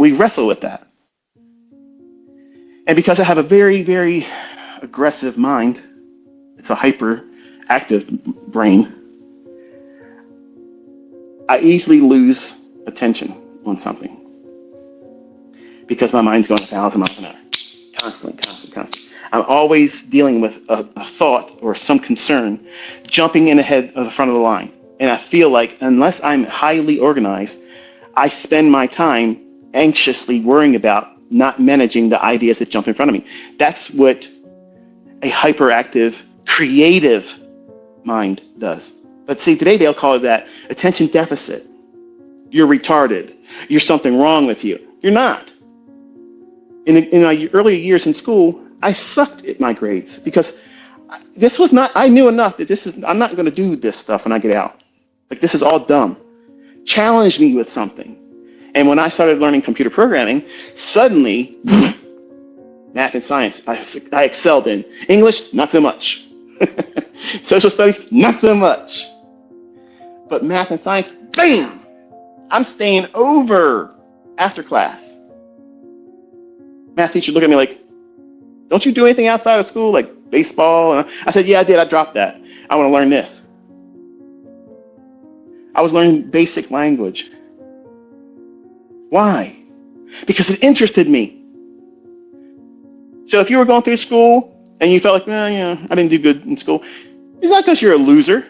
we wrestle with that. And because I have a very, very aggressive mind, it's a hyperactive brain, I easily lose attention on something because my mind's going 1,000 miles an hour. Constantly. I'm always dealing with a thought or some concern jumping in ahead of the front of the line. And I feel like unless I'm highly organized, I spend my time anxiously worrying about not managing the ideas that jump in front of me. That's what a hyperactive, creative mind does. But see, today they'll call it that attention deficit. You're retarded. You're something wrong with you. You're not. In my earlier years in school, I sucked at my grades because this was not, I knew enough that I'm not going to do this stuff when I get out. Like, this is all dumb. Challenge me with something. And when I started learning computer programming, suddenly, math and science, I excelled in. English, not so much. Social studies, not so much. But math and science, bam! I'm staying over after class. Math teacher looked at me like, don't you do anything outside of school, like baseball? And I said, yeah, I did. I dropped that. I want to learn this. I was learning basic language. Why? Because it interested me. So if you were going through school and you felt like, well, I didn't do good in school, it's not because you're a loser.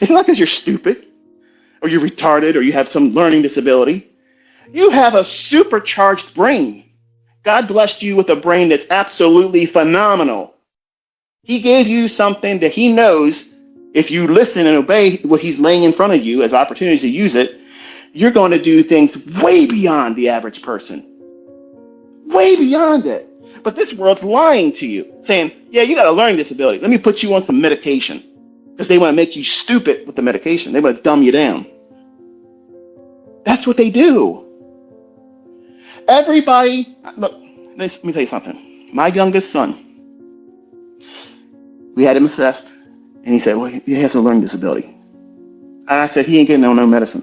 It's not because you're stupid or you're retarded or you have some learning disability. You have a supercharged brain. God blessed you with a brain that's absolutely phenomenal. He gave you something that he knows if you listen and obey what he's laying in front of you as opportunities to use it, you're going to do things way beyond the average person. Way beyond it. But this world's lying to you, saying, yeah, you got a learning disability. Let me put you on some medication. Because they want to make you stupid with the medication. They want to dumb you down. That's what they do. Everybody, look, let me tell you something. My youngest son, we had him assessed, and he said, well, he has a learning disability. And I said, he ain't getting no medicine.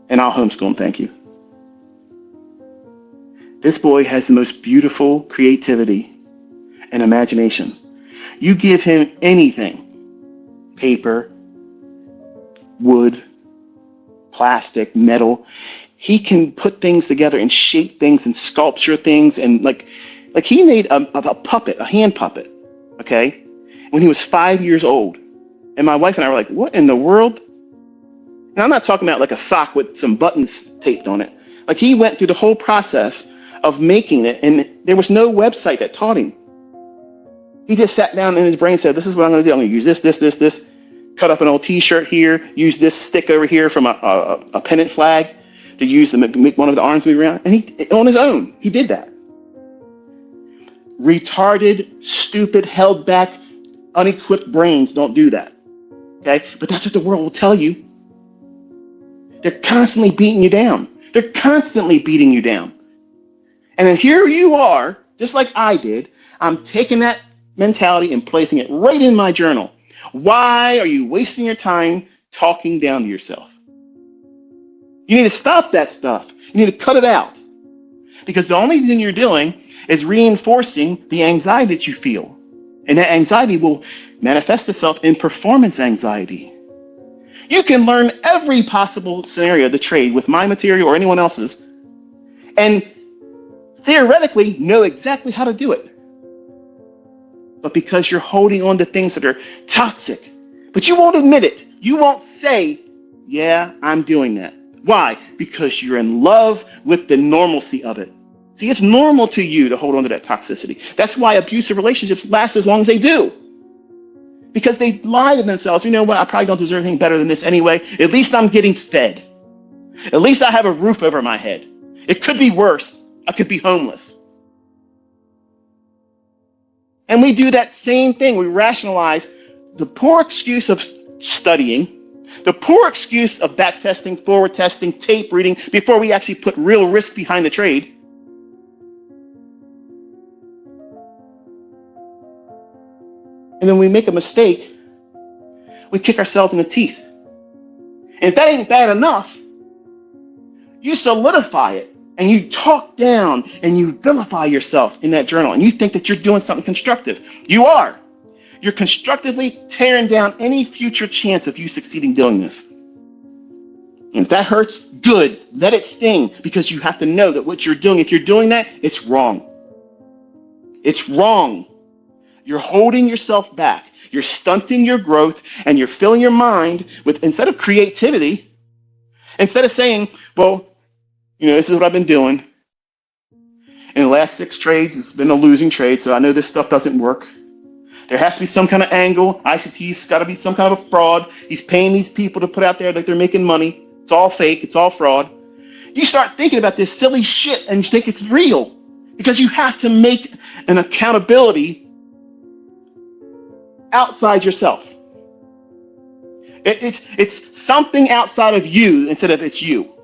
And I'll homeschool him, thank you. This boy has the most beautiful creativity and imagination. You give him anything, paper, wood, plastic, metal, he can put things together and shape things and sculpture things. And like he made a puppet, a hand puppet, okay, when he was 5 years old. And my wife and I were like, what in the world? And I'm not talking about like a sock with some buttons taped on it. Like, he went through the whole process of making it, and there was no website that taught him. He just sat down in his brain and said, this is what I'm going to do. I'm going to use this, cut up an old t-shirt here, use this stick over here from a pennant flag to use to make one of the arms move around. And he, on his own, he did that. Retarded, stupid, held back, unequipped brains don't do that. Okay? But that's what the world will tell you. They're constantly beating you down. They're constantly beating you down. And then here you are, just like I did. I'm taking that mentality and placing it right in my journal. Why are you wasting your time talking down to yourself? You need to stop that stuff. You need to cut it out. Because the only thing you're doing is reinforcing the anxiety that you feel. And that anxiety will manifest itself in performance anxiety. You can learn every possible scenario of the trade with my material or anyone else's, and theoretically know exactly how to do it. But because you're holding on to things that are toxic, but you won't admit it. You won't say, yeah, I'm doing that. Why? Because you're in love with the normalcy of it. See, it's normal to you to hold on to that toxicity. That's why abusive relationships last as long as they do. Because they lie to themselves. You know what? I probably don't deserve anything better than this anyway. At least I'm getting fed. At least I have a roof over my head. It could be worse. I could be homeless. And we do that same thing. We rationalize the poor excuse of studying, the poor excuse of back testing, forward testing, tape reading, before we actually put real risk behind the trade. And then we make a mistake, we kick ourselves in the teeth. And if that ain't bad enough, You solidify it and you talk down and you vilify yourself in that journal and you think that you're doing something constructive. You are. You're constructively tearing down any future chance of you succeeding doing this. And if that hurts, good. Let it sting, because you have to know that what you're doing, if you're doing that, it's wrong. It's wrong. You're holding yourself back. You're stunting your growth, and you're filling your mind with, instead of creativity, instead of saying, well, this is what I've been doing. In the last 6 trades, it's been a losing trade, so I know this stuff doesn't work. There has to be some kind of angle. ICT's got to be some kind of a fraud. He's paying these people to put out there like they're making money. It's all fake. It's all fraud. You start thinking about this silly shit and you think it's real, because you have to make an accountability outside yourself. It's something outside of you instead of it's you.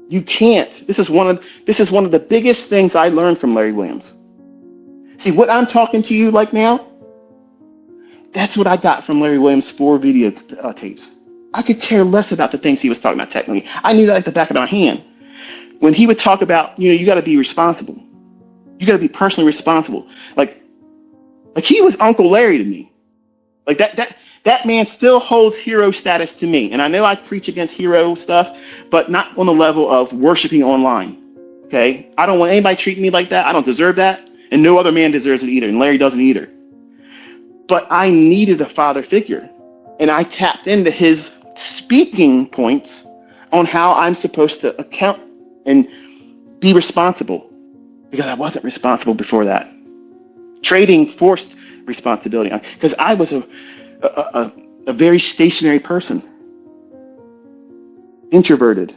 You can't. This is one of the biggest things I learned from Larry Williams. See, what I'm talking to you like now, that's what I got from Larry Williams' 4 video tapes. I could care less about the things he was talking about technically. I knew that like the back of my hand. When he would talk about, you got to be responsible. You got to be personally responsible. Like he was Uncle Larry to me. Like that man still holds hero status to me. And I know I preach against hero stuff, but not on the level of worshiping online. Okay? I don't want anybody treating me like that. I don't deserve that. And no other man deserves it either. And Larry doesn't either. But I needed a father figure. And I tapped into his speaking points on how I'm supposed to account and be responsible, because I wasn't responsible before that. Trading forced responsibility, because I was a very stationary person, introverted.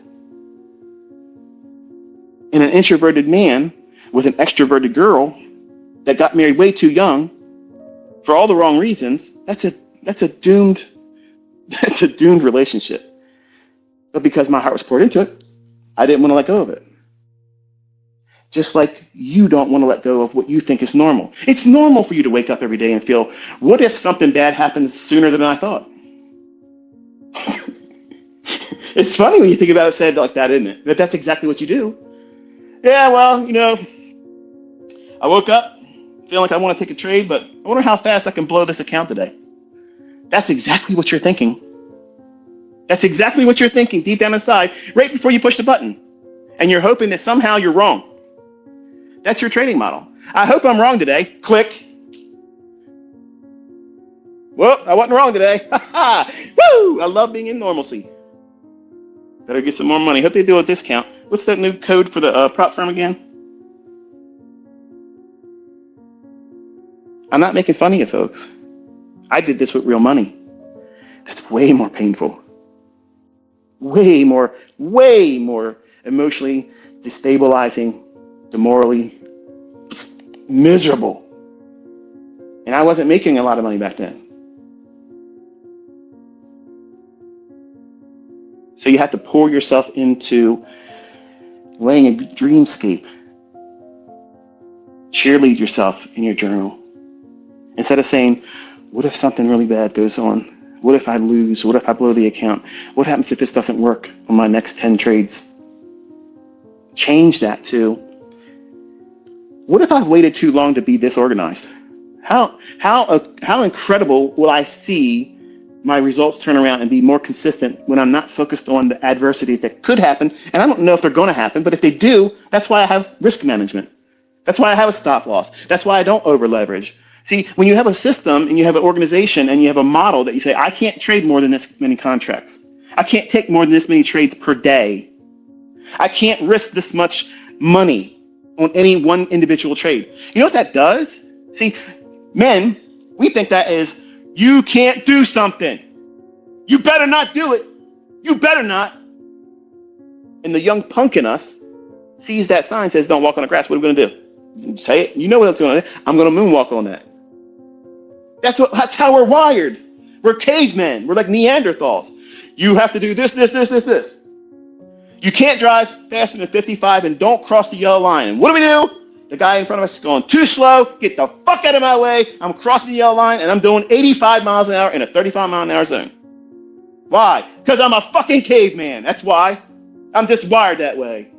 And an introverted man with an extroverted girl that got married way too young for all the wrong reasons, that's a doomed relationship. But because my heart was poured into it, I didn't want to let go of it. Just like you don't want to let go of what you think is normal. It's normal for you to wake up every day and feel, what if something bad happens sooner than I thought? It's funny when you think about it said like that, isn't it? But that's exactly what you do. Yeah, well, I woke up feeling like I want to take a trade, but I wonder how fast I can blow this account today. That's exactly what you're thinking. That's exactly what you're thinking deep down inside, right before you push the button. And you're hoping that somehow you're wrong. That's your trading model. I hope I'm wrong today. Click. Well, I wasn't wrong today. Woo! I love being in normalcy. Better get some more money. Hope they do a discount. What's that new code for the prop firm again? I'm not making fun of you, folks. I did this with real money. That's way more painful. Way more emotionally destabilizing, demorally miserable. And I wasn't making a lot of money back then. So you have to pour yourself into laying a dreamscape. Cheerlead yourself in your journal. Instead of saying, what if something really bad goes on? What if I lose? What if I blow the account? What happens if this doesn't work on my next 10 trades? Change that to, what if I've waited too long to be disorganized? How incredible will I see my results turn around and be more consistent when I'm not focused on the adversities that could happen? And I don't know if they're going to happen, but if they do, that's why I have risk management. That's why I have a stop loss. That's why I don't over leverage. See, when you have a system and you have an organization and you have a model that you say, I can't trade more than this many contracts. I can't take more than this many trades per day. I can't risk this much money on any one individual trade. You know what that does? See, men, we think that is, you can't do something. You better not do it. You better not. And the young punk in us sees that sign, says, don't walk on the grass. What are we going to do? Say it. You know what it's going to do. I'm going to moonwalk on that. That's how we're wired. We're cavemen. We're like Neanderthals. You have to do this. You can't drive faster than 55 and don't cross the yellow line. And what do we do? The guy in front of us is going too slow. Get the fuck out of my way. I'm crossing the yellow line and I'm doing 85 miles an hour in a 35 mile an hour zone. Why? Because I'm a fucking caveman. That's why. I'm just wired that way.